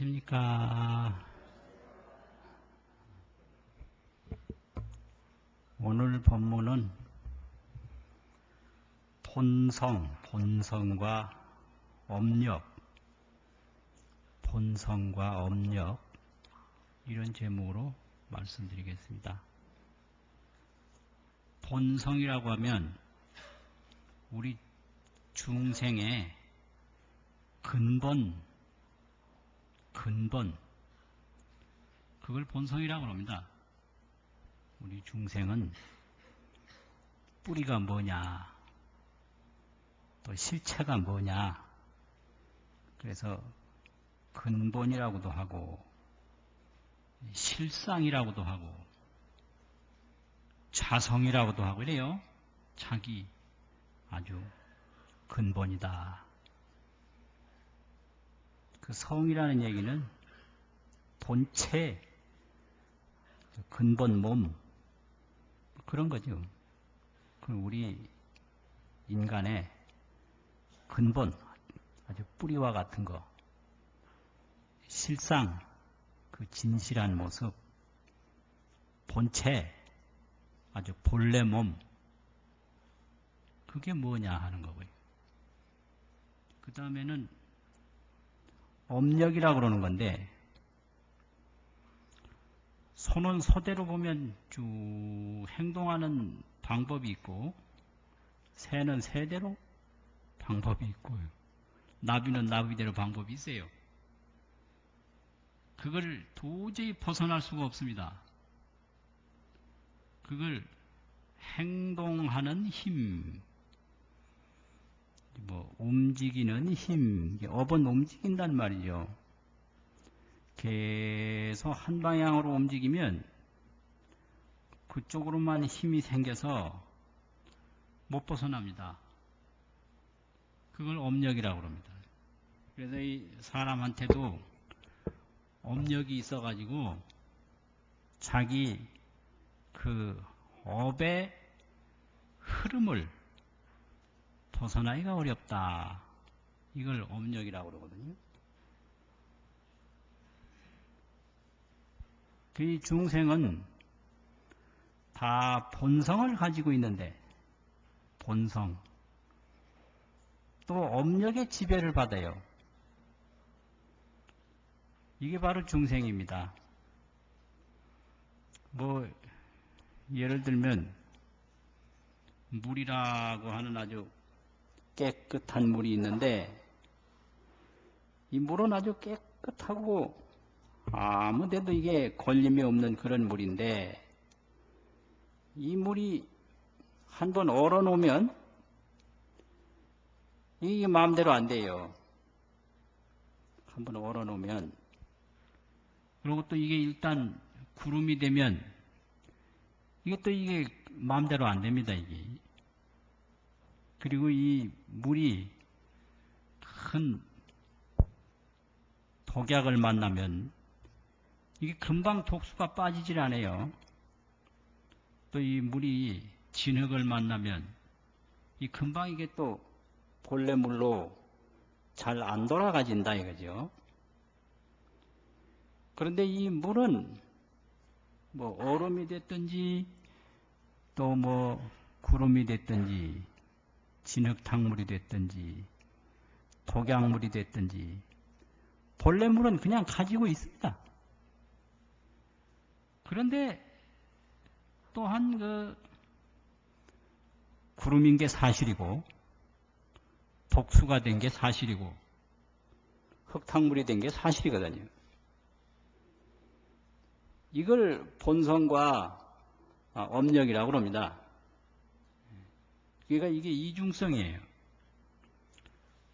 안녕하십니까. 오늘 법문은 본성과 업력, 본성과 업력 이런 제목으로 말씀드리겠습니다. 본성이라고 하면 우리 중생의 근본, 그걸 본성이라고 합니다. 우리 중생은 뿌리가 뭐냐, 또 실체가 뭐냐, 그래서 근본이라고도 하고 실상이라고도 하고 자성이라고도 하고 이래요. 자기 아주 근본이다. 그 성이라는 얘기는 본체, 근본 몸 그런 거죠. 우리 인간의 근본, 아주 뿌리와 같은 거, 실상, 그 진실한 모습, 본체, 아주 본래 몸, 그게 뭐냐 하는 거고요. 그 다음에는 업력이라고 그러는 건데, 소는 소대로 보면 쭉 행동하는 방법이 있고, 새는 새대로 방법이 있고요. 나비는 나비대로 방법이 있어요. 그걸 도저히 벗어날 수가 없습니다. 그걸 행동하는 힘, 움직이는 힘, 업은 움직인단 말이죠. 계속 한 방향으로 움직이면 그쪽으로만 힘이 생겨서 못 벗어납니다. 그걸 업력이라고 합니다. 그래서 이 사람한테도 업력이 있어가지고 자기 그 업의 흐름을 벗어나기가 어렵다. 이걸 업력이라고 그러거든요. 이 중생은 다 본성을 가지고 있는데, 본성, 또 업력의 지배를 받아요. 이게 바로 중생입니다. 예를 들면 물이라고 하는 아주 깨끗한 물이 있는데, 이 물은 아주 깨끗하고 아무 데도 이게 걸림이 없는 그런 물인데, 이 물이 한번 얼어놓으면 이게 마음대로 안 돼요. 한번 얼어놓으면. 그리고 또 이게 일단 구름이 되면 이게 마음대로 안 됩니다, 이게. 그리고 이 물이 큰 독약을 만나면 이게 금방 독수가 빠지질 않아요. 또 이 물이 진흙을 만나면 이 금방 이게 또 본래 물로 잘 안 돌아가진다 이거죠. 그런데 이 물은 얼음이 됐든지 또 구름이 됐든지 진흙탕물이 됐든지 독약물이 됐든지 본래 물은 그냥 가지고 있습니다. 그런데 또한 구름인 게 사실이고 독수가 된 게 사실이고 흙탕물이 된 게 사실이거든요. 이걸 본성과 업력이라고 합니다. 그러니까 이게 이중성이에요.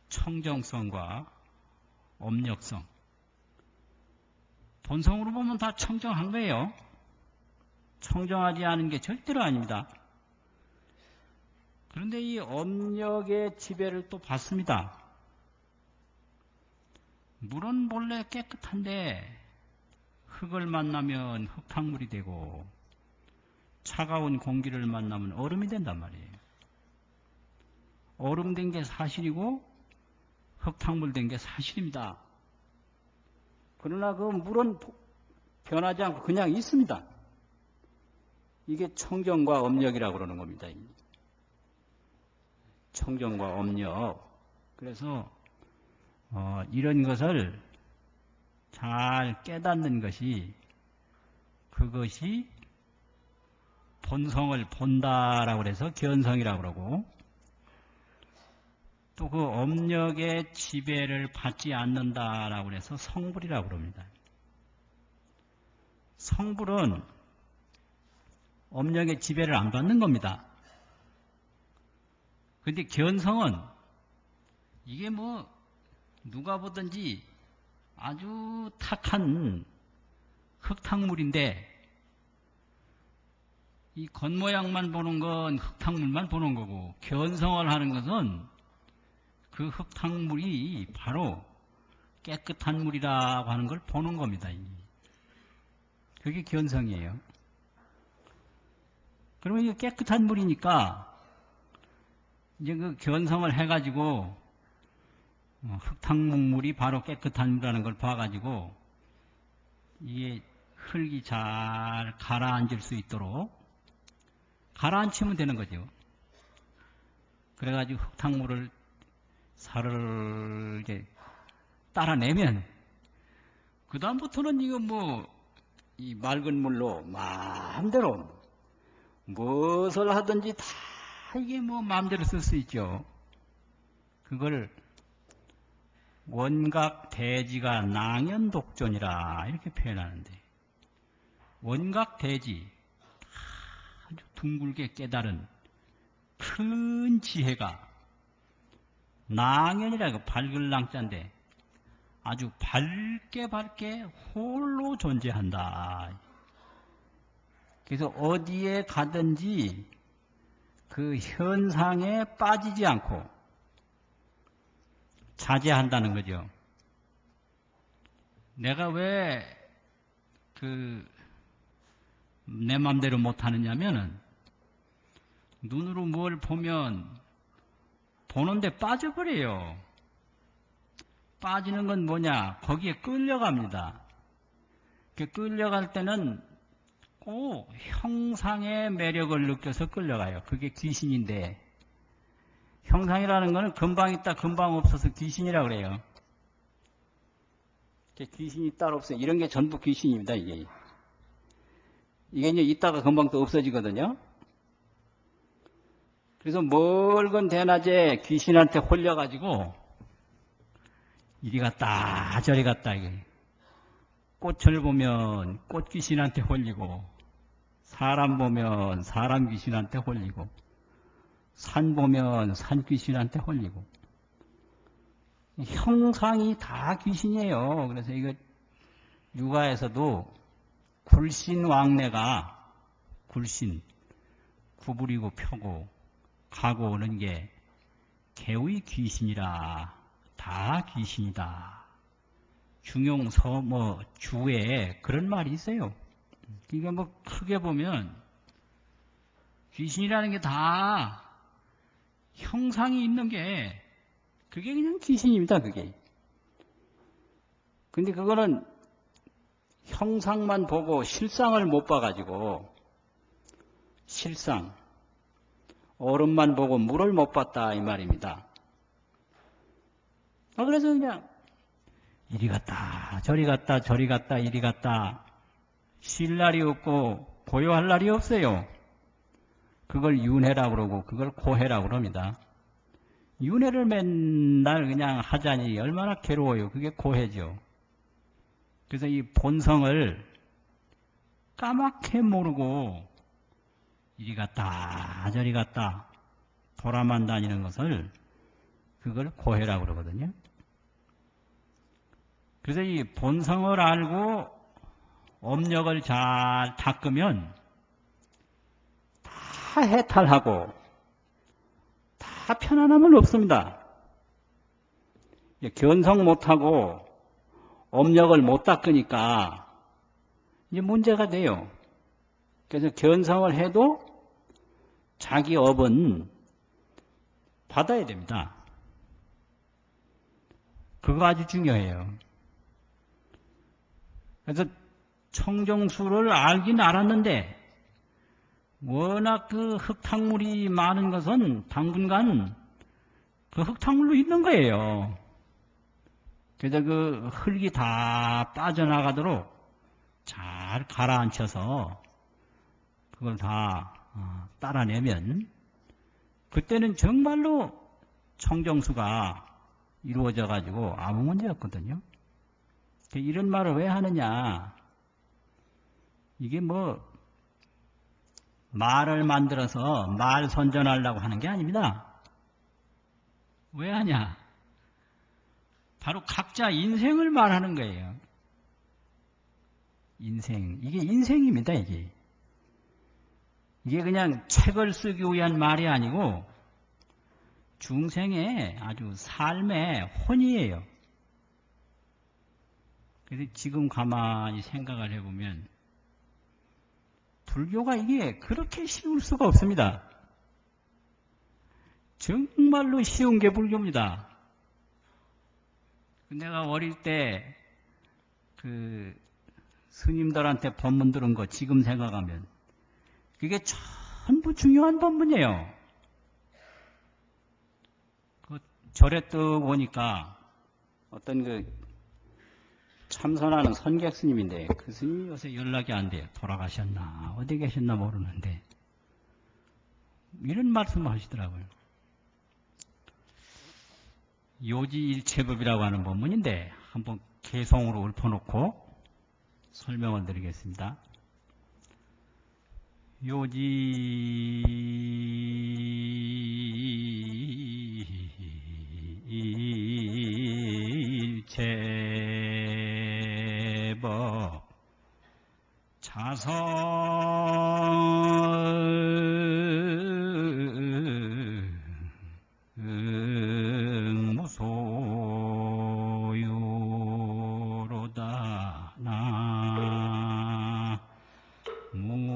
청정성과 업력성. 본성으로 보면 다 청정한 거예요. 청정하지 않은 게 절대로 아닙니다. 그런데 이 업력의 지배를 또 받습니다. 물은 본래 깨끗한데 흙을 만나면 흙탕물이 되고 차가운 공기를 만나면 얼음이 된단 말이에요. 얼음 된 게 사실이고 흙탕물 된 게 사실입니다. 그러나 그 물은 변하지 않고 그냥 있습니다. 이게 청정과 업력이라고 그러는 겁니다. 청정과 업력. 그래서 이런 것을 잘 깨닫는 것이 그것이 본성을 본다라고 해서 견성이라고 그러고 또 그 업력의 지배를 받지 않는다라고 해서 성불이라고 그럽니다. 성불은 업력의 지배를 안 받는 겁니다. 그런데 견성은 이게 뭐 누가 보든지 아주 탁한 흙탕물인데 이 겉모양만 보는 건 흙탕물만 보는 거고 견성을 하는 것은 그 흙탕물이 바로 깨끗한 물이라고 하는 걸 보는 겁니다. 그게 견성이에요. 그러면 이게 깨끗한 물이니까 이제 그 견성을 해가지고 흙탕물이 바로 깨끗한 물이라는 걸 봐가지고 이게 흙이 잘 가라앉을 수 있도록 가라앉히면 되는 거죠. 그래가지고 흙탕물을 살을 이렇게 따라내면 그 다음부터는 이거 뭐 이 맑은 물로 마음대로 무엇을 하든지 다 이게 뭐 마음대로 쓸 수 있죠. 그걸 원각대지가 낭연독존이라 이렇게 표현하는데 원각대지 아주 둥글게 깨달은 큰 지혜가 낭연이라고 밝을 낭자인데 아주 밝게 홀로 존재한다. 그래서 어디에 가든지 그 현상에 빠지지 않고 자제한다는 거죠. 내가 왜 내 맘대로 못하느냐면은 눈으로 뭘 보면 보는데 빠져버려요. 빠지는 건 뭐냐? 거기에 끌려갑니다. 끌려갈 때는 꼭 형상의 매력을 느껴서 끌려가요. 그게 귀신인데 형상이라는 거는 금방 있다 금방 없어서 귀신이라고 그래요. 귀신이 따로 없어요. 이런 게 전부 귀신입니다. 이게 이제 있다가 금방 또 없어지거든요. 그래서 멀건 대낮에 귀신한테 홀려가지고 이리 갔다 저리 갔다 이게 꽃을 보면 꽃 귀신한테 홀리고 사람 보면 사람 귀신한테 홀리고 산 보면 산 귀신한테 홀리고 형상이 다 귀신이에요. 그래서 이거 육아에서도 굴신왕래가 굴신 구부리고 펴고 가고 오는 게 개의 귀신이라 다 귀신이다. 중용서 주에 그런 말이 있어요. 이게 크게 보면 귀신이라는 게 다 형상이 있는 게 그게 그냥 귀신입니다. 그게. 근데 그거는 형상만 보고 실상을 못 봐가지고 실상 얼음만 보고 물을 못 봤다 이 말입니다. 그래서 그냥 이리 갔다 저리 갔다 저리 갔다 이리 갔다 쉴 날이 없고 고요할 날이 없어요. 그걸 윤회라고 그러고 그걸 고해라고 그럽니다. 윤회를 맨날 그냥 하자니 얼마나 괴로워요. 그게 고해죠. 그래서 이 본성을 까맣게 모르고 이리 갔다 저리 갔다 돌아만 다니는 것을 그걸 고해라고 그러거든요. 그래서 이 본성을 알고 업력을 잘 닦으면 다 해탈하고 다 편안함은 없습니다. 견성 못하고 업력을 못 닦으니까 이제 문제가 돼요. 그래서 견성을 해도 자기 업은 받아야 됩니다. 그거 아주 중요해요. 그래서 청정수를 알긴 알았는데 워낙 그 흙탕물이 많은 것은 당분간 그 흙탕물로 있는 거예요. 그래서 그 흙이 다 빠져나가도록 잘 가라앉혀서 그걸 다 따라내면 그때는 정말로 청정수가 이루어져 가지고 아무 문제 없거든요. 이런 말을 왜 하느냐? 이게 뭐 말을 만들어서 말 선전하려고 하는 게 아닙니다. 왜 하냐? 바로 각자 인생을 말하는 거예요. 인생. 이게 인생입니다, 이게. 이게 그냥 책을 쓰기 위한 말이 아니고 중생의 아주 삶의 혼이에요. 그래서 지금 가만히 생각을 해보면 불교가 이게 그렇게 쉬울 수가 없습니다. 정말로 쉬운 게 불교입니다. 내가 어릴 때 그 스님들한테 법문 들은 거 지금 생각하면 그게 전부 중요한 법문이에요. 그 절에 또 보니까 어떤 그 참선하는 선객 스님인데 그 스님이 요새 연락이 안 돼요. 돌아가셨나 어디 계셨나 모르는데 이런 말씀을 하시더라고요. 요지일체법이라고 하는 법문인데 한번 개성으로 읊어놓고 설명을 드리겠습니다. 요지일체법 무소유로다 나무아이미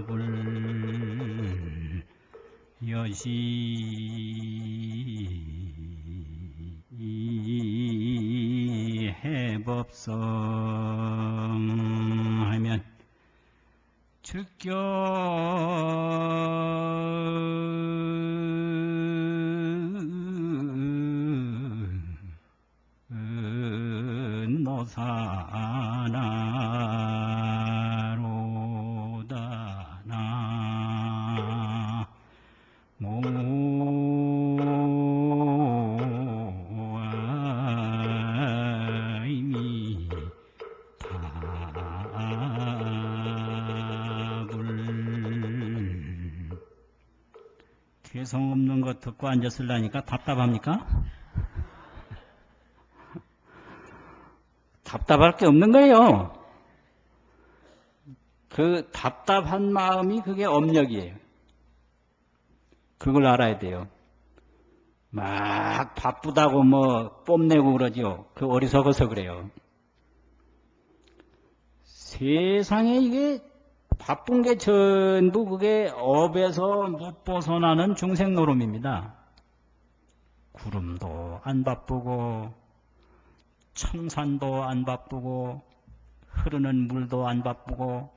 답을 여시해법성 하면 즉견 노사나로다 나무아이미 답을 개성 없는 거 듣고 앉았으려니까 답답합니까? 답답할 게 없는 거예요. 그 답답한 마음이 그게 업력이에요. 그걸 알아야 돼요. 막 바쁘다고 뭐 뽐내고 그러죠. 그 어리석어서 그래요. 세상에 이게 바쁜 게 전부 그게 업에서 못 벗어나는 중생 노름입니다. 구름도 안 바쁘고 청산도 안 바쁘고 흐르는 물도 안 바쁘고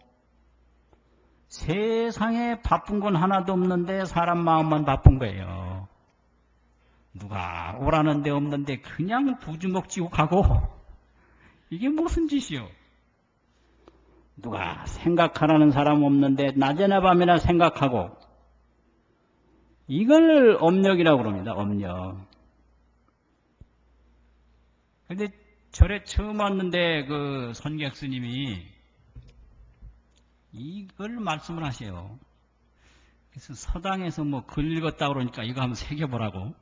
세상에 바쁜 건 하나도 없는데 사람 마음만 바쁜 거예요. 누가 오라는 데 없는데 그냥 부주먹 쥐고 가고 이게 무슨 짓이요? 누가 생각하라는 사람 없는데 낮에나 밤에나 생각하고 이걸 업력이라고 그럽니다. 업력. 근데 절에 처음 왔는데 그 선객 스님이 이걸 말씀을 하세요. 그래서 서당에서 뭐 글 읽었다 그러니까 이거 한번 새겨보라고.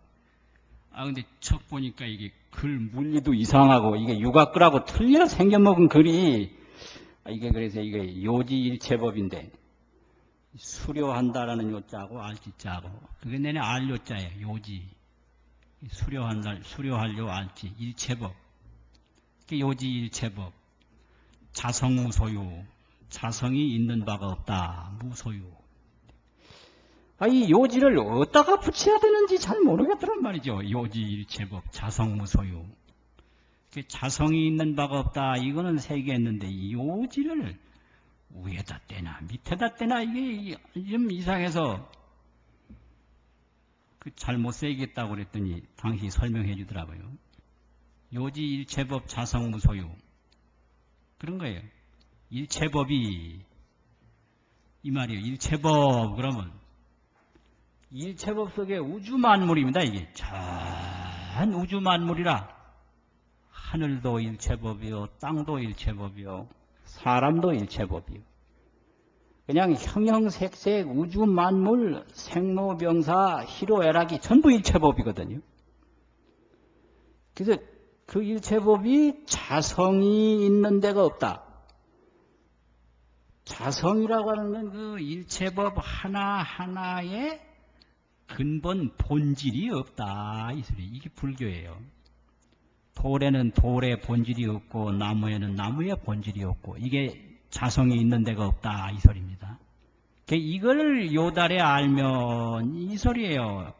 근데 척 보니까 이게 글 물리도 이상하고 이게 육아글하고 틀려 생겨먹은 글이 이게 그래서 이게 요지일체법인데 수료한다라는 요자하고 알지자하고 그게 내내 알요자예요. 요지. 수료한다, 수료할 요 알지. 일체법. 그게 요지일체법. 자성무소유. 자성이 있는 바가 없다. 무소유. 이 요지를 어디다가 붙여야 되는지 잘 모르겠더란 말이죠. 요지 일체법, 자성무소유. 자성이 있는 바가 없다. 이거는 세계했는데 이 요지를 위에다 떼나 밑에다 떼나 이게 좀 이상해서 잘못 세겠다고 그랬더니 당시 설명해 주더라고요. 요지 일체법 자성무소유. 그런 거예요. 일체법이 이 말이에요. 일체법 그러면 일체법 속에 우주만물입니다. 이게 전 우주만물이라 하늘도 일체법이요, 땅도 일체법이요, 사람도 일체법이요. 그냥 형형색색 우주만물, 생로병사, 희로애락이 전부 일체법이거든요. 그래서 그 일체법이 자성이 있는 데가 없다. 자성이라고 하는 건 그 일체법 하나하나에 근본 본질이 없다. 이 소리. 이게 불교예요. 돌에는 돌의 본질이 없고 나무에는 나무의 본질이 없고 이게 자성이 있는 데가 없다. 이 소리입니다. 이걸 요달에 알면 이 소리예요.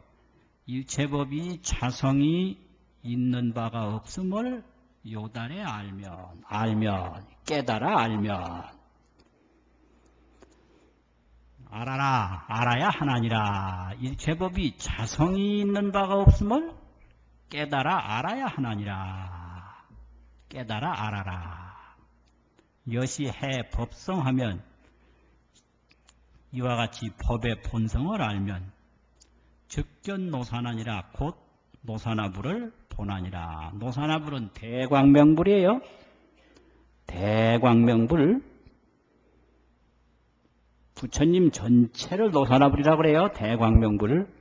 일체법이 자성이 있는 바가 없음을 요달에 알면 깨달아 알면 알아라 알아야 하나니라. 일체법이 자성이 있는 바가 없음을 깨달아 알아야 하나니라. 깨달아 알아라. 여시해 법성하면 이와 같이 법의 본성을 알면 즉견노사나니라. 곧 노사나불을 보나니라. 노사나불은 대광명불이에요. 대광명불. 부처님 전체를 노사나불이라고 그래요. 대광명불을.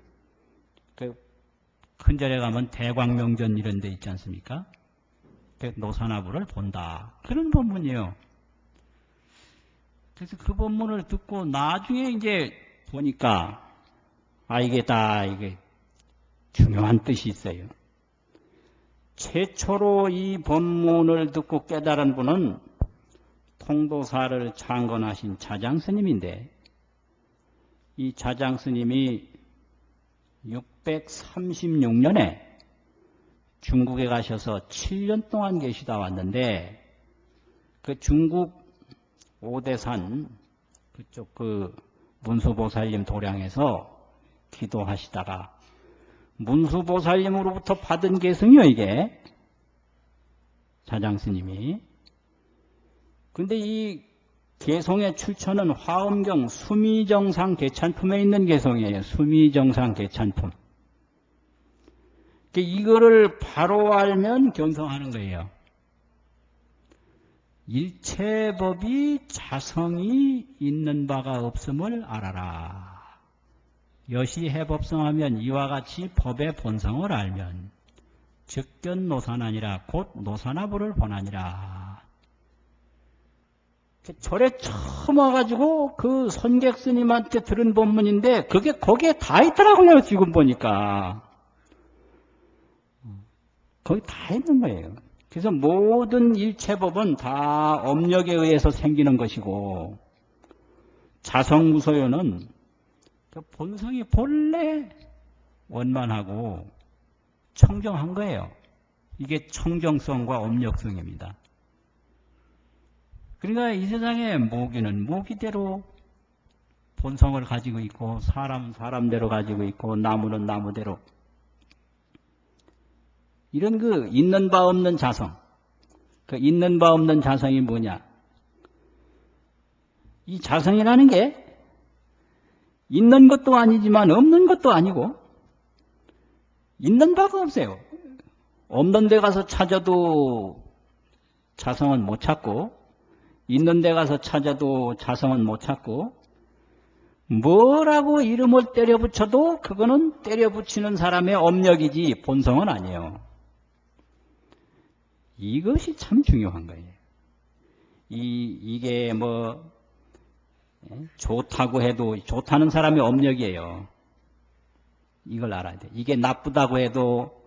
큰절에 가면 대광명전 이런 데 있지 않습니까? 노사나불을 본다. 그런 법문이에요. 그래서 그 법문을 듣고 나중에 이제 보니까 이게 중요한 뜻이 있어요. 최초로 이 법문을 듣고 깨달은 분은 통도사를 창건하신 자장스님인데 이 자장스님이 636년에 중국에 가셔서 7년 동안 계시다 왔는데 그 중국 오대산 그쪽 문수보살님 도량에서 기도하시다가 문수보살님으로부터 받은 계승이요 이게 자장스님이. 근데 이 개성의 출처는 화엄경 수미정상 개찬품에 있는 개성이에요. 수미정상 개찬품. 이거를 바로 알면 견성하는 거예요. 일체법이 자성이 있는 바가 없음을 알아라. 여시해법성하면 이와 같이 법의 본성을 알면 즉견노사나니라. 곧 노사나불을 보나니라. 절에 처음 와가지고 그 선객 스님한테 들은 법문인데 그게 거기에 다 있더라고요. 지금 보니까 거기 다 있는 거예요. 그래서 모든 일체법은 다 업력에 의해서 생기는 것이고 자성무소유는 그 본성이 본래 원만하고 청정한 거예요. 이게 청정성과 업력성입니다. 그러니까 이 세상에 모기는 모기대로 본성을 가지고 있고 사람은 사람대로 가지고 있고 나무는 나무대로 이런 그 있는 바 없는 자성. 그 있는 바 없는 자성이 뭐냐? 이 자성이라는 게 있는 것도 아니지만 없는 것도 아니고 있는 바가 없어요. 없는 데 가서 찾아도 자성은 못 찾고 있는 데 가서 찾아도 자성은 못 찾고 뭐라고 이름을 때려 붙여도 그거는 때려 붙이는 사람의 업력이지 본성은 아니에요. 이것이 참 중요한 거예요. 이게 좋다고 해도 좋다는 사람의 업력이에요. 이걸 알아야 돼. 이게 나쁘다고 해도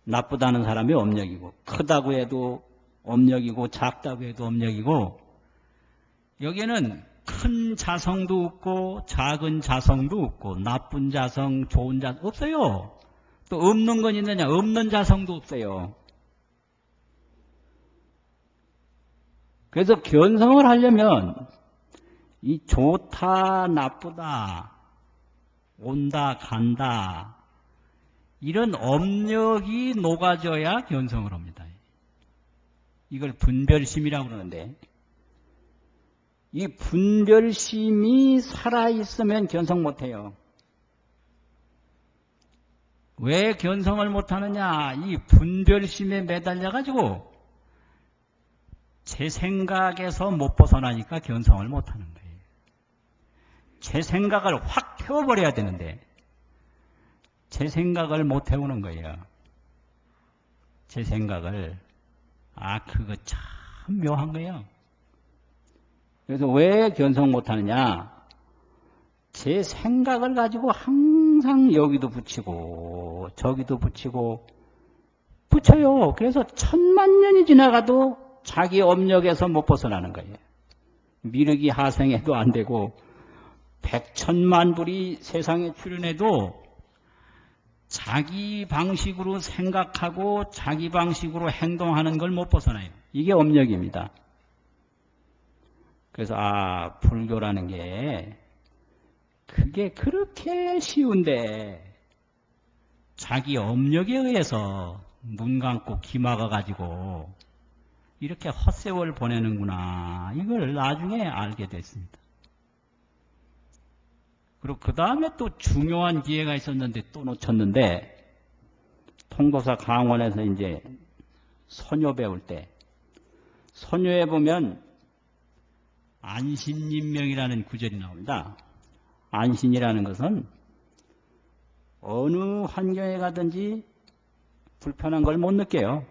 나쁘다는 사람의 업력이고 크다고 해도 업력이고 작다고 해도 업력이고 여기에는 큰 자성도 없고 작은 자성도 없고 나쁜 자성, 좋은 자성 없어요. 또 없는 건 있느냐? 없는 자성도 없어요. 그래서 견성을 하려면 이 좋다, 나쁘다, 온다, 간다 이런 업력이 녹아져야 견성을 합니다. 이걸 분별심이라고 그러는데 이 분별심이 살아있으면 견성 못해요. 왜 견성을 못하느냐? 이 분별심에 매달려가지고 제 생각에서 못 벗어나니까 견성을 못하는 거예요. 제 생각을 확 태워버려야 되는데 제 생각을 못 태우는 거예요. 제 생각을. 그거 참 묘한 거예요. 그래서 왜 견성 못하느냐? 제 생각을 가지고 항상 여기도 붙이고 저기도 붙이고 붙여요. 그래서 1000만년이 지나가도 자기 업력에서 못 벗어나는 거예요. 미륵이 하생해도 안 되고 100천만 불이 세상에 출현해도 자기 방식으로 생각하고 자기 방식으로 행동하는 걸 못 벗어나요. 이게 업력입니다. 그래서 불교라는 게 그게 그렇게 쉬운데 자기 업력에 의해서 눈 감고 귀 막아가지고 이렇게 헛세월 보내는구나. 이걸 나중에 알게 됐습니다. 그리고 그 다음에 또 중요한 기회가 있었는데 또 놓쳤는데 통도사 강원에서 이제 선요 배울 때 선요에 보면 안신인명이라는 구절이 나옵니다. 안신이라는 것은 어느 환경에 가든지 불편한 걸 못 느껴요.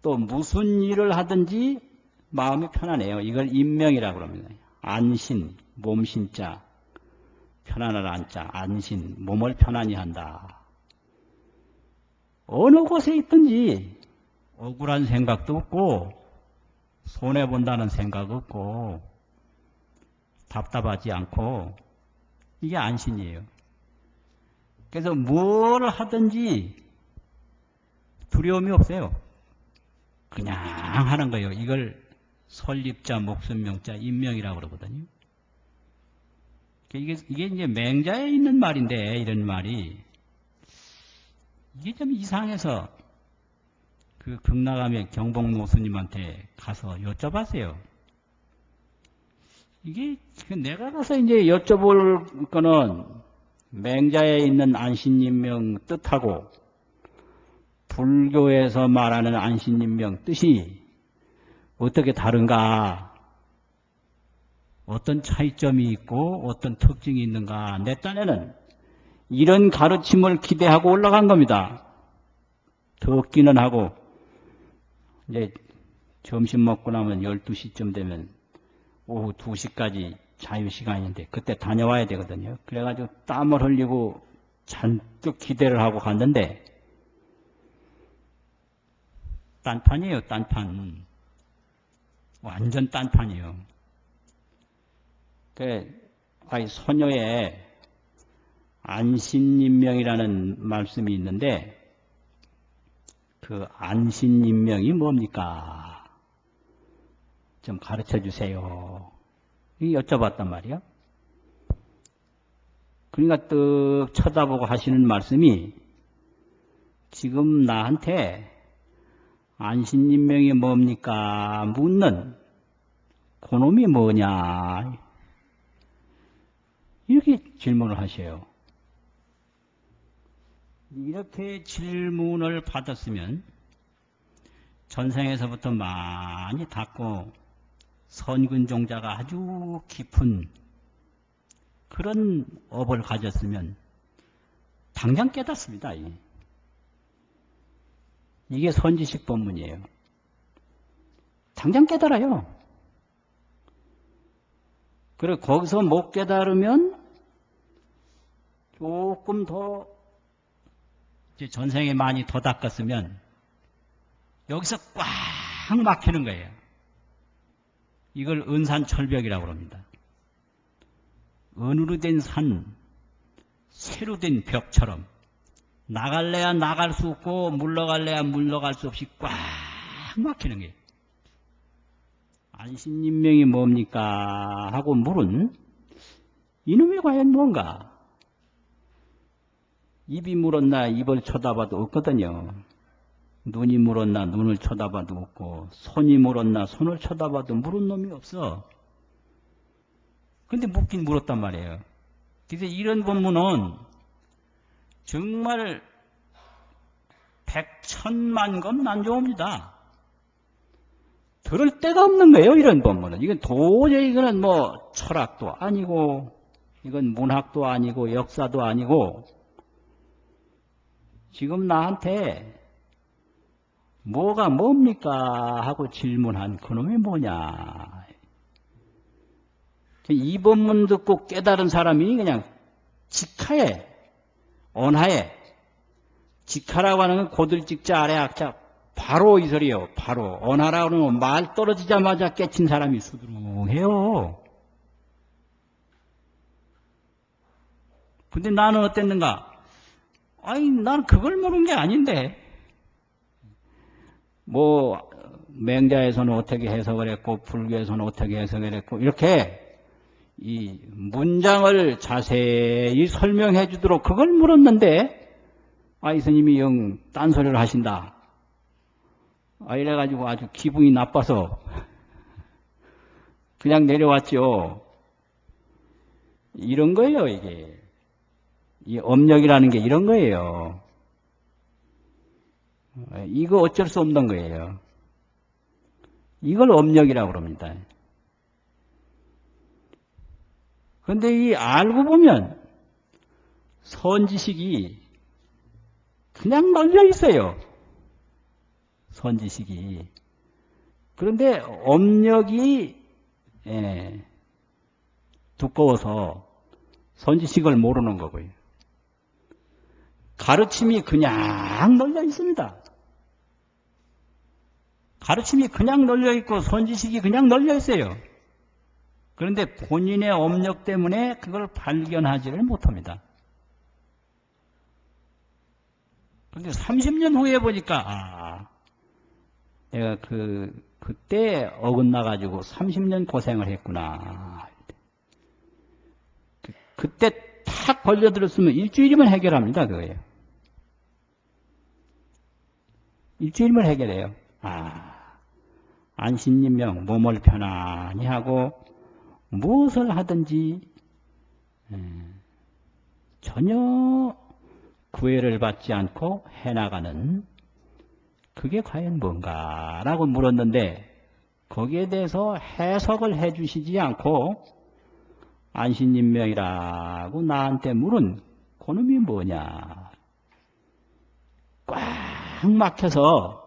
또 무슨 일을 하든지 마음이 편안해요. 이걸 인명이라고 합니다. 안신, 몸신자, 편안할 안자, 안신, 몸을 편안히 한다. 어느 곳에 있든지 억울한 생각도 없고 손해본다는 생각 없고 답답하지 않고 이게 안신이에요. 그래서 뭘 하든지 두려움이 없어요. 그냥 하는 거예요. 이걸 설립자, 목선명자, 인명이라고 그러거든요. 이게 이제 맹자에 있는 말인데 이런 말이 이게 좀 이상해서 그 극락암의 경복노 스님한테 가서 여쭤봤어요. 이게 내가 가서 이제 여쭤볼 거는 맹자에 있는 안신인명 뜻하고 불교에서 말하는 안신인명 뜻이 어떻게 다른가? 어떤 차이점이 있고 어떤 특징이 있는가? 내 딴에는 이런 가르침을 기대하고 올라간 겁니다. 듣기는 하고 이제 점심 먹고 나면 12시쯤 되면 오후 2시까지 자유시간인데 그때 다녀와야 되거든요. 그래가지고 땀을 흘리고 잔뜩 기대를 하고 갔는데 딴판이에요. 딴판. 완전 딴판이에요. 소녀에 안신인명이라는 말씀이 있는데 그 안신인명이 뭡니까? 좀 가르쳐 주세요. 여쭤봤단 말이야. 그러니까 떡 쳐다보고 하시는 말씀이 지금 나한테 안신인명이 뭡니까? 묻는 그놈이 뭐냐? 이렇게 질문을 하셔요. 이렇게 질문을 받았으면 전생에서부터 많이 닦고 선근종자가 아주 깊은 그런 업을 가졌으면 당장 깨닫습니다. 이게 선지식 법문이에요. 당장 깨달아요. 그리고 거기서 못 깨달으면 조금 더 이제 전생에 많이 더 닦았으면 여기서 꽉 막히는 거예요. 이걸 은산철벽이라고 합니다. 은으로 된 산, 새로 된 벽처럼 나갈래야 나갈 수 없고 물러갈래야 물러갈 수 없이 꽉 막히는 거예요. 안신인명이 뭡니까? 하고 물은 이놈이 과연 뭔가? 입이 물었나 입을 쳐다봐도 없거든요. 눈이 물었나 눈을 쳐다봐도 없고 손이 물었나 손을 쳐다봐도 물은 놈이 없어. 근데 묻긴 물었단 말이에요. 그래서 이런 법문은 정말 백천만건 안 좋습니다. 들을 데가 없는 거예요, 이런 법문은. 이건 도저히 이거는 뭐 철학도 아니고 이건 문학도 아니고 역사도 아니고 지금 나한테 뭐가 뭡니까 하고 질문한 그놈이 뭐냐. 이 법문 듣고 깨달은 사람이 그냥 직하에 언하에 직하라고 하는 건 고들직자 아래 악자 바로 이 소리요. 바로 언하라고 하는 건 말 떨어지자마자 깨친 사람이 수두룩해요. 근데 나는 어땠는가? 아니 나는 그걸 모르는 게 아닌데 뭐 맹자에서는 어떻게 해석을 했고 불교에서는 어떻게 해석을 했고 이렇게 이 문장을 자세히 설명해 주도록 그걸 물었는데 이 스님이 영 딴소리를 하신다. 이래가지고 아주 기분이 나빠서 그냥 내려왔죠. 이런 거예요, 이게. 이 업력이라는 게 이런 거예요. 이거 어쩔 수 없는 거예요. 이걸 업력이라고 그럽니다. 그런데 이 알고 보면 선지식이 그냥 널려 있어요. 선지식이. 그런데 업력이 두꺼워서 선지식을 모르는 거고요. 가르침이 그냥 널려 있습니다. 가르침이 그냥 널려 있고 선지식이 그냥 널려 있어요. 그런데 본인의 업력 때문에 그걸 발견하지를 못합니다. 그런데 30년 후에 보니까 내가 그때 어긋나가지고 30년 고생을 했구나. 그때 탁 걸려들었으면 일주일이면 해결합니다. 그거예요. 일주일이면 해결해요. 안신인명 몸을 편안히 하고 무엇을 하든지 전혀 구애를 받지 않고 해나가는 그게 과연 뭔가라고 물었는데 거기에 대해서 해석을 해주시지 않고 안신인명이라고 나한테 물은 그놈이 뭐냐. 꽉 막혀서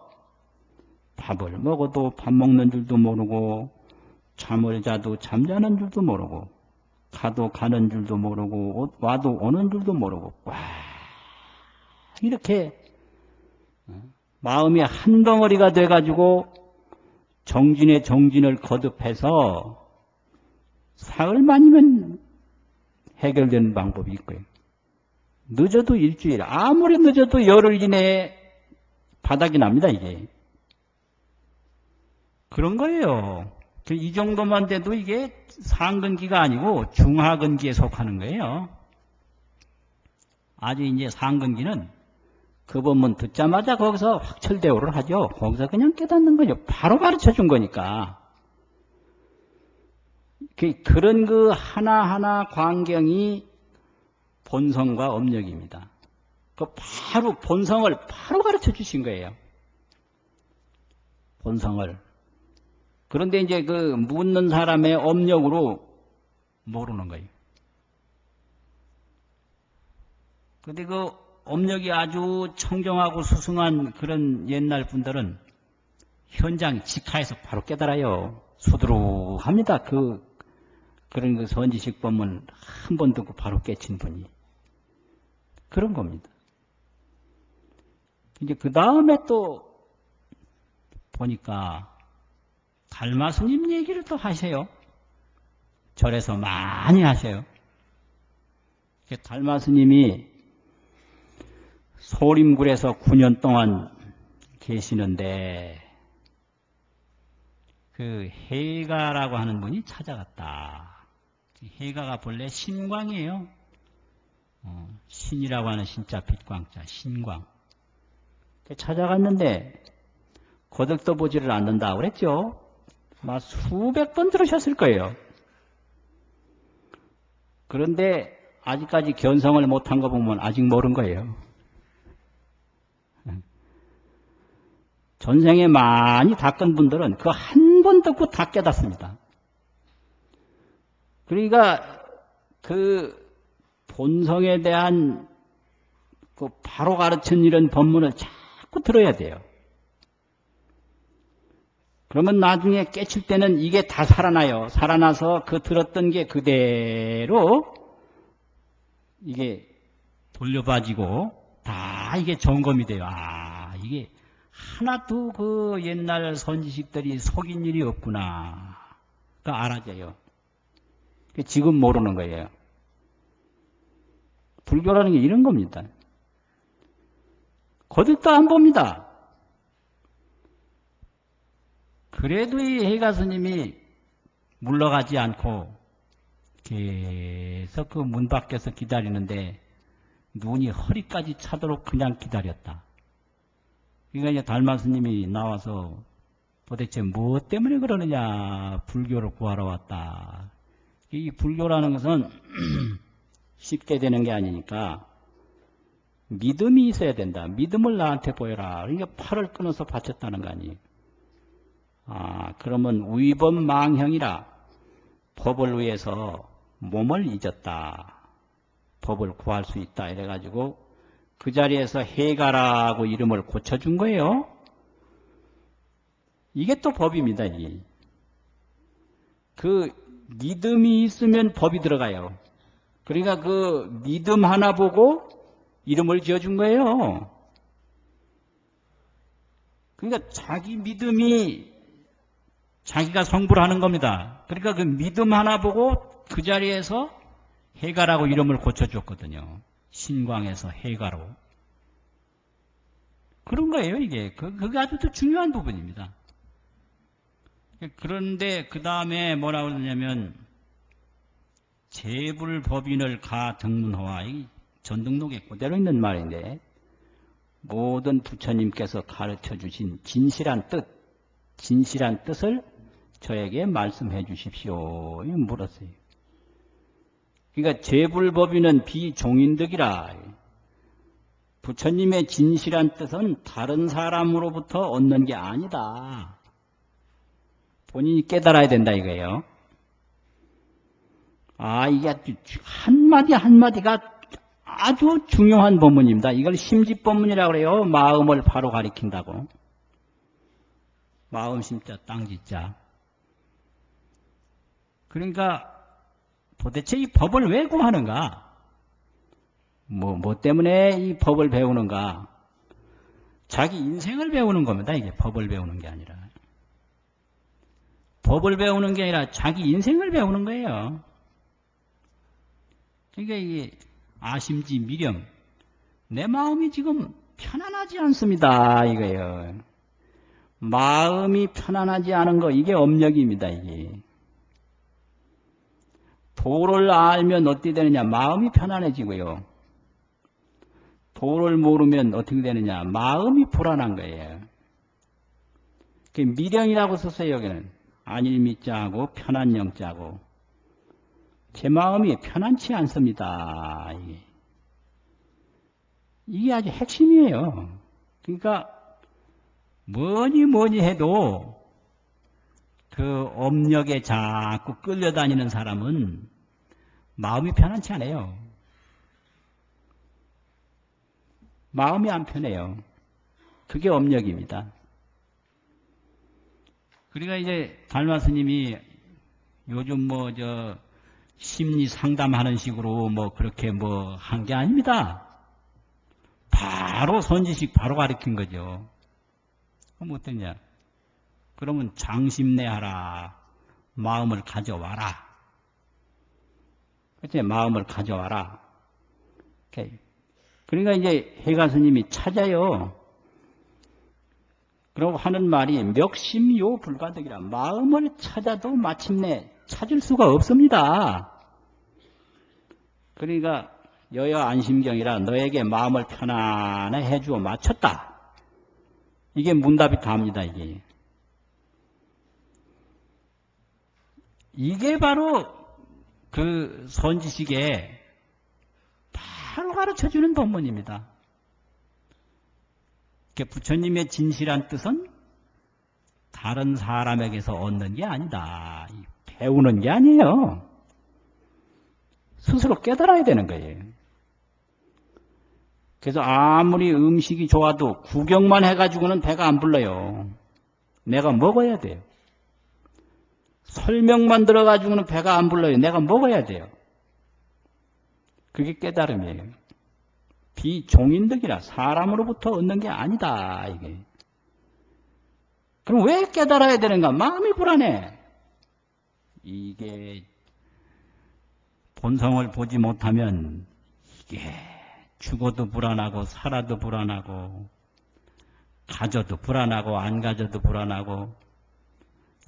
밥을 먹어도 밥 먹는 줄도 모르고 잠을 자도 잠자는 줄도 모르고 가도 가는 줄도 모르고 와도 오는 줄도 모르고 꽉 이렇게 마음이 한 덩어리가 돼가지고 정진의 정진을 거듭해서 사흘만이면 해결되는 방법이 있고요. 늦어도 일주일, 아무리 늦어도 열흘 이내에 바닥이 납니다, 이게. 그런 거예요. 이 정도만 돼도 이게 상근기가 아니고 중하근기에 속하는 거예요. 아주 이제 상근기는 그 법문 듣자마자 거기서 확철대오를 하죠. 거기서 그냥 깨닫는 거죠. 바로 가르쳐 준 거니까. 그런 그 하나하나 광경이 본성과 업력입니다. 그 바로 본성을 바로 가르쳐 주신 거예요. 본성을. 그런데 이제 그 묻는 사람의 업력으로 모르는 거예요. 근데 그 업력이 아주 청정하고 수승한 그런 옛날 분들은 현장 직하에서 바로 깨달아요. 수두룩합니다. 그런 그 선지식 법문 한 번 듣고 바로 깨친 분이. 그런 겁니다. 이제 그 다음에 또 보니까 달마 스님 얘기를 또 하세요. 절에서 많이 하세요. 달마 스님이 소림굴에서 9년 동안 계시는데 그 해가라고 하는 분이 찾아갔다. 해가가 본래 신광이에요. 신이라고 하는 신자 빛광자 신광. 찾아갔는데 거들떠 보지를 않는다 그랬죠. 막 수백 번 들으셨을 거예요. 그런데 아직까지 견성을 못한 거 보면 아직 모른 거예요. 전생에 많이 닦은 분들은 그 한 번 듣고 다 깨닫습니다. 그러니까 그 본성에 대한 그 바로 가르친 이런 법문을 자꾸 들어야 돼요. 그러면 나중에 깨칠 때는 이게 다 살아나요. 살아나서 그 들었던 게 그대로 이게 돌려봐지고 다 이게 점검이 돼요. 아, 이게 하나도 그 옛날 선지식들이 속인 일이 없구나. 그 알아져요. 지금 모르는 거예요. 불교라는 게 이런 겁니다. 거듭도 안 봅니다. 그래도 이 해가 스님이 물러가지 않고 계속 그 문 밖에서 기다리는데 눈이 허리까지 차도록 그냥 기다렸다. 그러니까 이제 달마 스님이 나와서 도대체 무엇 때문에 그러느냐, 불교를 구하러 왔다. 이 불교라는 것은 쉽게 되는 게 아니니까 믿음이 있어야 된다. 믿음을 나한테 보여라. 그러니까 팔을 끊어서 바쳤다는 거 아니에요. 아, 그러면 위법망형이라 법을 위해서 몸을 잊었다. 법을 구할 수 있다. 이래가지고 그 자리에서 해가라고 이름을 고쳐준 거예요. 이게 또 법입니다. 이게. 그 믿음이 있으면 법이 들어가요. 그러니까 그 믿음 하나 보고 이름을 지어준 거예요. 그러니까 자기 믿음이 자기가 성불 하는 겁니다. 그러니까 그 믿음 하나 보고 그 자리에서 해가라고 이름을 고쳐줬거든요. 신광에서 해가로. 그런 거예요, 이게. 그게 아주 또 중요한 부분입니다. 그런데 그 다음에 뭐라고 그러냐면 재불법인을 가 등문호와 이 전등록에 그대로 있는 말인데 모든 부처님께서 가르쳐 주신 진실한 뜻을 저에게 말씀해 주십시오. 물었어요. 그러니까 재불법인은 비종인득이라. 부처님의 진실한 뜻은 다른 사람으로부터 얻는 게 아니다. 본인이 깨달아야 된다 이거예요. 아, 이게 한마디 한마디가 아주 중요한 법문입니다. 이걸 심지법문이라고 그래요. 마음을 바로 가리킨다고. 마음 심자 땅지자. 그러니까 도대체 이 법을 왜 구하는가? 뭐 때문에 이 법을 배우는가? 자기 인생을 배우는 겁니다. 이게 법을 배우는 게 아니라. 법을 배우는 게 아니라 자기 인생을 배우는 거예요. 그러니까 이게 아심지 미령. 내 마음이 지금 편안하지 않습니다. 이거예요. 마음이 편안하지 않은 거, 이게 업력입니다. 이게. 도를 알면 어떻게 되느냐? 마음이 편안해지고요. 도를 모르면 어떻게 되느냐? 마음이 불안한 거예요. 미령이라고 썼어요. 여기는. 안일미자하고 편안영자하고. 제 마음이 편안치 않습니다. 이게 아주 핵심이에요. 그러니까 뭐니 해도 그 업력에 자꾸 끌려다니는 사람은 마음이 편안치 않아요. 마음이 안 편해요. 그게 업력입니다. 그러니까 이제 달마 스님이 요즘 심리 상담하는 식으로 그렇게 한 게 아닙니다. 바로 선지식 바로 가르친 거죠. 그럼 어떠냐? 그러면 장심내하라. 마음을 가져와라. 그치? 마음을 가져와라. 그러니까 이제 해가 스님이 찾아요. 그러고 하는 말이 멱심요 불가득이라. 마음을 찾아도 마침내 찾을 수가 없습니다. 그러니까 여여 안심경이라 너에게 마음을 편안해 해주어 마쳤다. 이게 문답이 답니다. 이게 바로 그 선지식에 바로 가르쳐주는 법문입니다. 부처님의 진실한 뜻은 다른 사람에게서 얻는 게 아니다. 배우는 게 아니에요. 스스로 깨달아야 되는 거예요. 그래서 아무리 음식이 좋아도 구경만 해가지고는 배가 안 불러요. 내가 먹어야 돼요. 설명만 들어가지고는 배가 안 불러요. 내가 먹어야 돼요. 그게 깨달음이에요. 비종인덕이라 사람으로부터 얻는 게 아니다. 이게. 그럼 왜 깨달아야 되는가? 마음이 불안해. 이게 본성을 보지 못하면 이게 죽어도 불안하고 살아도 불안하고 가져도 불안하고 안 가져도 불안하고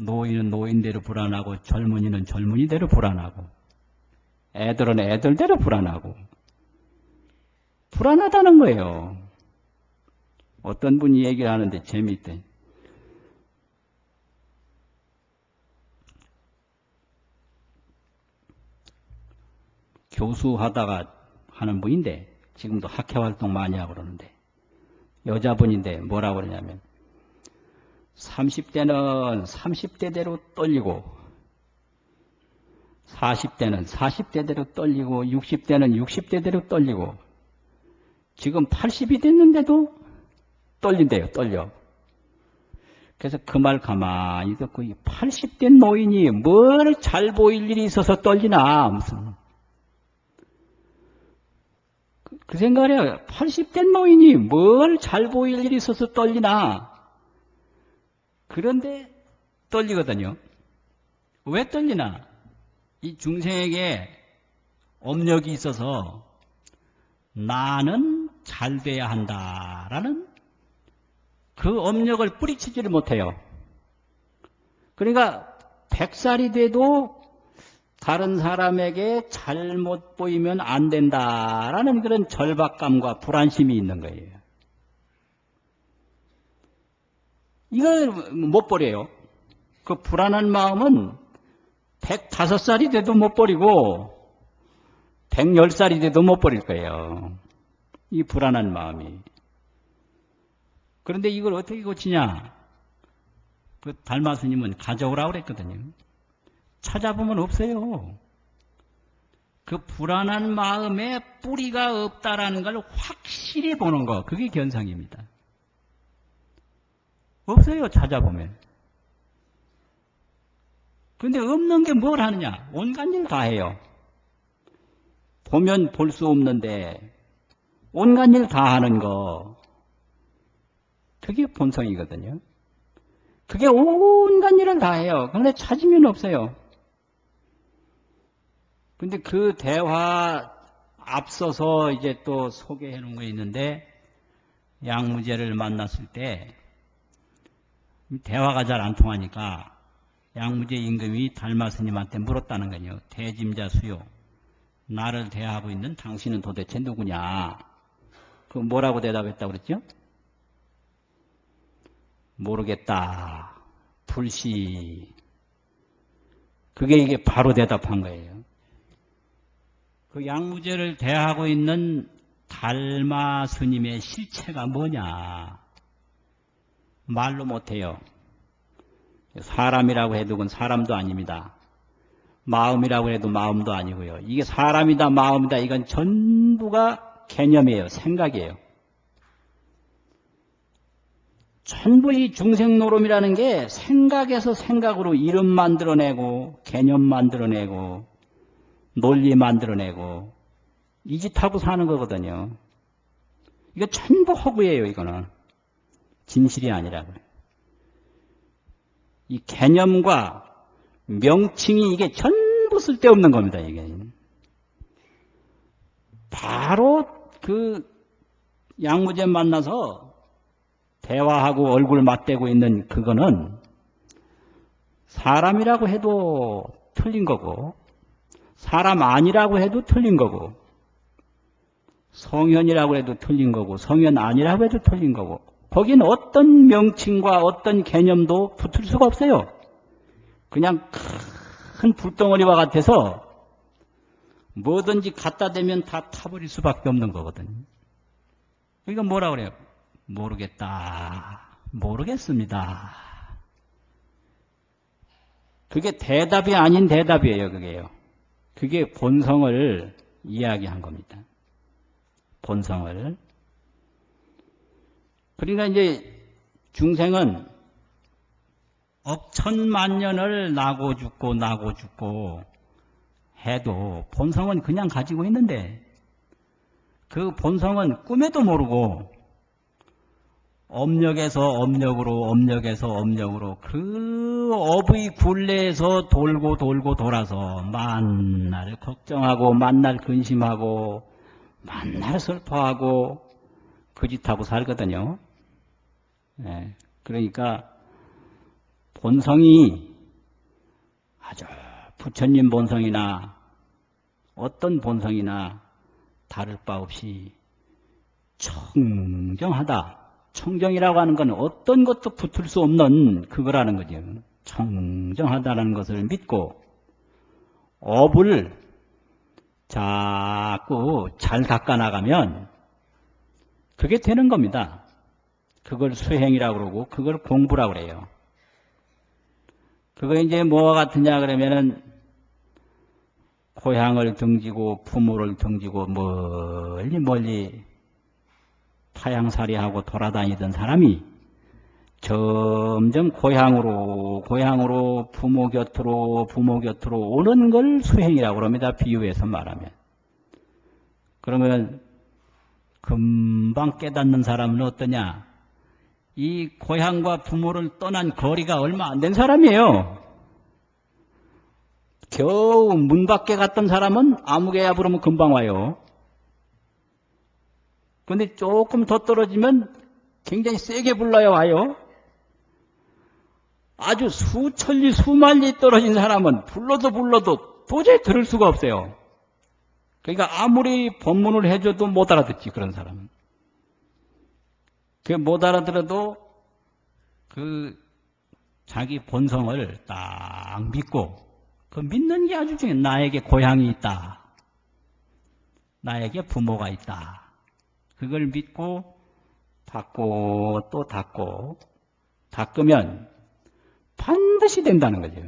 노인은 노인대로 불안하고 젊은이는 젊은이대로 불안하고 애들은 애들대로 불안하고 불안하다는 거예요. 어떤 분이 얘기를 하는데 재미있대. 교수하다가 하는 분인데 지금도 학회활동 많이 하고 그러는데 여자분인데 뭐라고 그러냐면 30대는 30대대로 떨리고 40대는 40대대로 떨리고 60대는 60대대로 떨리고 지금 80이 됐는데도 떨린대요. 떨려. 그래서 그 말 가만히 듣고 80대 노인이 뭘 잘 보일 일이 있어서 떨리나 무슨 그 생각을 해요. 80대 노인이 뭘 잘 보일 일이 있어서 떨리나. 그런데 떨리거든요. 왜 떨리나? 이 중생에게 업력이 있어서 나는 잘 돼야 한다라는 그 업력을 뿌리치지를 못해요. 그러니까 100살이 돼도 다른 사람에게 잘못 보이면 안 된다라는 그런 절박감과 불안심이 있는 거예요. 이걸 못 버려요. 그 불안한 마음은 105살이 돼도 못 버리고 110살이 돼도 못 버릴 거예요. 이 불안한 마음이. 그런데 이걸 어떻게 고치냐? 그 달마 스님은 가져오라고 그랬거든요. 찾아보면 없어요. 그 불안한 마음에 뿌리가 없다라는 걸 확실히 보는 거. 그게 견성입니다. 없어요. 찾아보면. 그런데 없는 게 뭘 하느냐? 온갖 일 다 해요. 보면 볼 수 없는데 온갖 일 다 하는 거. 그게 본성이거든요. 그게 온갖 일을 다 해요. 그런데 찾으면 없어요. 근데 그 대화 앞서서 이제 또 소개해 놓은 거 있는데 양무제를 만났을 때 대화가 잘 안 통하니까 양무제 임금이 달마 스님한테 물었다는 거예요. 대짐자 수요. 나를 대하고 있는 당신은 도대체 누구냐? 그 뭐라고 대답했다고 그랬죠? 모르겠다. 불시. 그게 이게 바로 대답한 거예요. 그 양무제를 대하고 있는 달마 스님의 실체가 뭐냐? 말로 못해요. 사람이라고 해도 그건 사람도 아닙니다. 마음이라고 해도 마음도 아니고요. 이게 사람이다 마음이다 이건 전부가 개념이에요. 생각이에요. 전부 이 중생노름이라는 게 생각에서 생각으로 이름 만들어내고 개념 만들어내고 논리 만들어내고 이 짓하고 사는 거거든요. 이거 전부 허구예요. 이거는 진실이 아니라고요. 이 개념과 명칭이 이게 전부 쓸데없는 겁니다, 이게. 바로 그 양무제 만나서 대화하고 얼굴 맞대고 있는 그거는 사람이라고 해도 틀린 거고, 사람 아니라고 해도 틀린 거고, 성현이라고 해도 틀린 거고, 성현 아니라고 해도 틀린 거고, 거긴 어떤 명칭과 어떤 개념도 붙을 수가 없어요. 그냥 큰 불덩어리와 같아서 뭐든지 갖다 대면 다 타버릴 수밖에 없는 거거든요. 그러니까 뭐라 그래요? 모르겠다. 모르겠습니다. 그게 대답이 아닌 대답이에요, 그게요. 그게 본성을 이야기한 겁니다. 본성을. 그러니까 이제 중생은 억천만년을 나고 죽고 해도 본성은 그냥 가지고 있는데 그 본성은 꿈에도 모르고 업력에서 업력으로 그 업의 굴레에서 돌고 돌아서 만날 걱정하고 만날 근심하고 만날 슬퍼하고 그 짓하고 살거든요. 네, 그러니까 본성이 아주 부처님 본성이나 어떤 본성이나 다를 바 없이 청정하다. 청정이라고 하는 건 어떤 것도 붙을 수 없는 그거라는 거죠. 청정하다라는 것을 믿고 업을 자꾸 잘 닦아나가면 그게 되는 겁니다. 그걸 수행이라고 그러고 그걸 공부라고 그래요. 그거 이제 뭐와 같으냐 그러면은 고향을 등지고 부모를 등지고 멀리 타향살이하고 돌아다니던 사람이 점점 고향으로 부모 곁으로 오는 걸 수행이라고 합니다. 비유해서 말하면. 그러면 금방 깨닫는 사람은 어떠냐? 이 고향과 부모를 떠난 거리가 얼마 안 된 사람이에요. 겨우 문 밖에 갔던 사람은 아무개야 부르면 금방 와요. 그런데 조금 더 떨어지면 굉장히 세게 불러야 와요. 아주 수천리 수만리 떨어진 사람은 불러도 도저히 들을 수가 없어요. 그러니까 아무리 법문을 해줘도 못 알아듣지, 그런 사람은. 그 못 알아들어도 그 자기 본성을 딱 믿고 그 믿는 게 아주 중요해. 나에게 고향이 있다. 나에게 부모가 있다. 그걸 믿고 닦고 또 닦으면 반드시 된다는 거죠.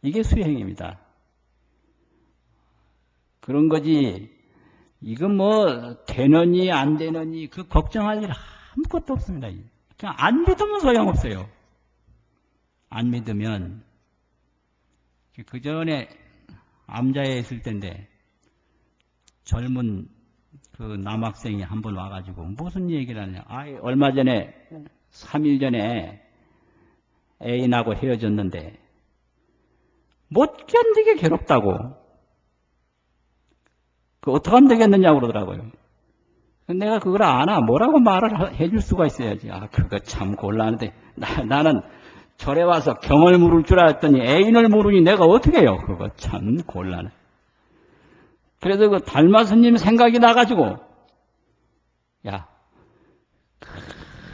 이게 수행입니다. 그런 거지. 이건 뭐 되느니 안 되느니 그 걱정할 일 아무것도 없습니다. 그냥 안 믿으면 소용없어요. 안 믿으면 그 전에 암자에 있을 때인데 젊은 그 남학생이 한 번 와가지고 무슨 얘기를 하냐. 얼마 전에 3일 전에 애인하고 헤어졌는데 못 견디게 괴롭다고. 그 어떻게 하면 되겠느냐고 그러더라고요. 내가 그걸 아나 뭐라고 말을 해줄 수가 있어야지. 그거 참 곤란한데 나는 절에 와서 경을 물을 줄 알았더니 애인을 모르니 내가 어떻게 해요. 그거 참 곤란해. 그래서 그 달마 스님 생각이 나가지고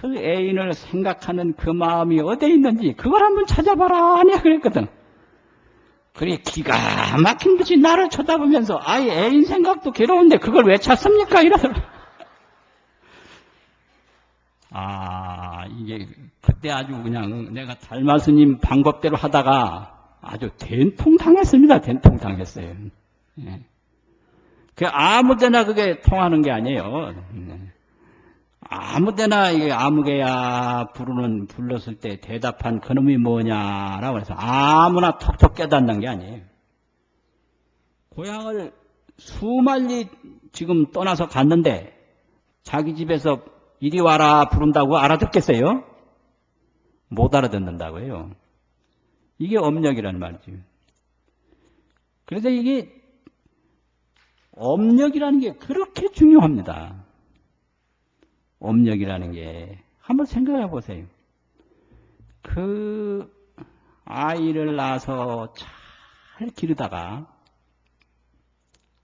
그 애인을 생각하는 그 마음이 어디에 있는지 그걸 한번 찾아봐라 하냐 그랬거든. 그래 기가 막힌 듯이 나를 쳐다보면서 애인 생각도 괴로운데 그걸 왜 찾습니까? 이러더라. 이게 그때 아주 그냥 내가 달마 스님 방법대로 하다가 아주 된통당했습니다. 된통당했어요. 예. 그 아무데나 그게 통하는 게 아니에요. 아무데나 이게 아무개야 불렀을 때 대답한 그놈이 뭐냐라고 해서 아무나 톡톡 깨닫는 게 아니에요. 고향을 수만리 지금 떠나서 갔는데 자기 집에서 이리 와라 부른다고 알아듣겠어요? 못 알아듣는다고요. 이게 업력이란 말이죠. 그래서 이게 업력이라는 게 그렇게 중요합니다. 업력이라는 게 한번 생각해 보세요. 그 아이를 낳아서 잘 기르다가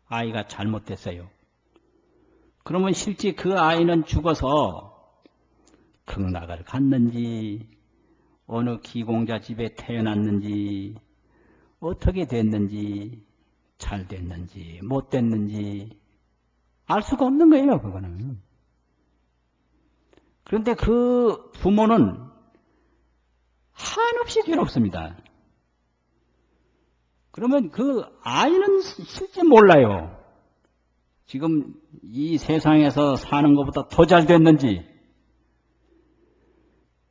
아이가 잘못됐어요. 그러면 실제 그 아이는 죽어서 극락을 갔는지 어느 기공자 집에 태어났는지 어떻게 됐는지 잘 됐는지 못 됐는지 알 수가 없는 거예요. 그거는. 그런데 그 부모는 한없이 괴롭습니다. 그러면 그 아이는 실제 몰라요. 지금 이 세상에서 사는 것보다 더 잘 됐는지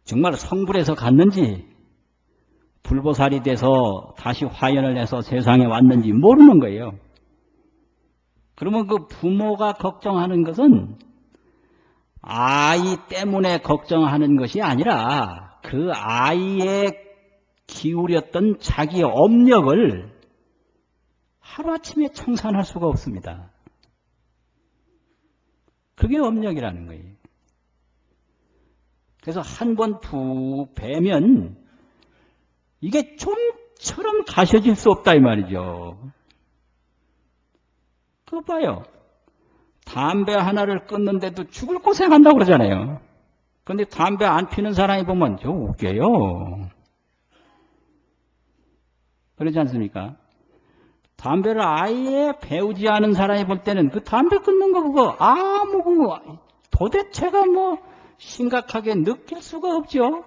정말 성불해서 갔는지 불보살이 돼서 다시 화연을 해서 세상에 왔는지 모르는 거예요. 그러면 그 부모가 걱정하는 것은 아이 때문에 걱정하는 것이 아니라 그 아이에 기울였던 자기 업력을 하루아침에 청산할 수가 없습니다. 그게 업력이라는 거예요. 그래서 한 번 푹 베면 이게 좀처럼 가셔질 수 없다 이 말이죠. 그거 봐요. 담배 하나를 끊는데도 죽을 고생한다고 그러잖아요. 그런데 담배 안 피는 사람이 보면 저 웃겨요. 그러지 않습니까? 담배를 아예 배우지 않은 사람이 볼 때는 그 담배 끊는 거 그거 아무 그거 도대체가 뭐 심각하게 느낄 수가 없죠.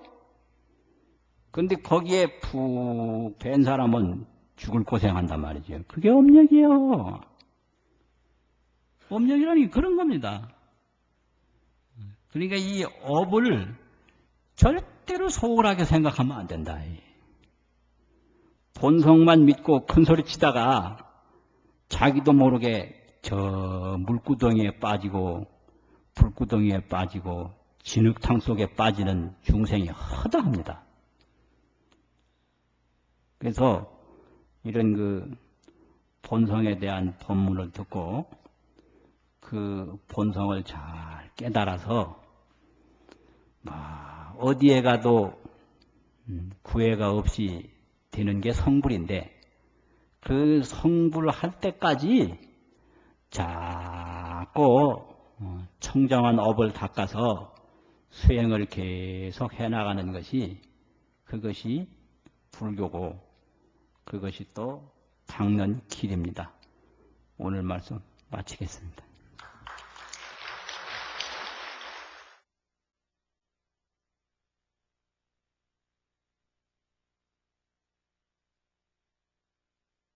그런데 거기에 푹 밴 사람은 죽을 고생한단 말이죠. 그게 업력이요. 업력이라는 게 그런 겁니다. 그러니까 이 업을 절대로 소홀하게 생각하면 안 된다. 본성만 믿고 큰소리 치다가 자기도 모르게 저 물구덩이에 빠지고 불구덩이에 빠지고 진흙탕 속에 빠지는 중생이 허다합니다. 그래서 이런 그 본성에 대한 법문을 듣고 그 본성을 잘 깨달아서 어디에 가도 구애가 없이 되는 게 성불인데 그 성불할 때까지 자꾸 청정한 업을 닦아서 수행을 계속 해나가는 것이 그것이 불교고 그것이 또 닦는 길입니다. 오늘 말씀 마치겠습니다.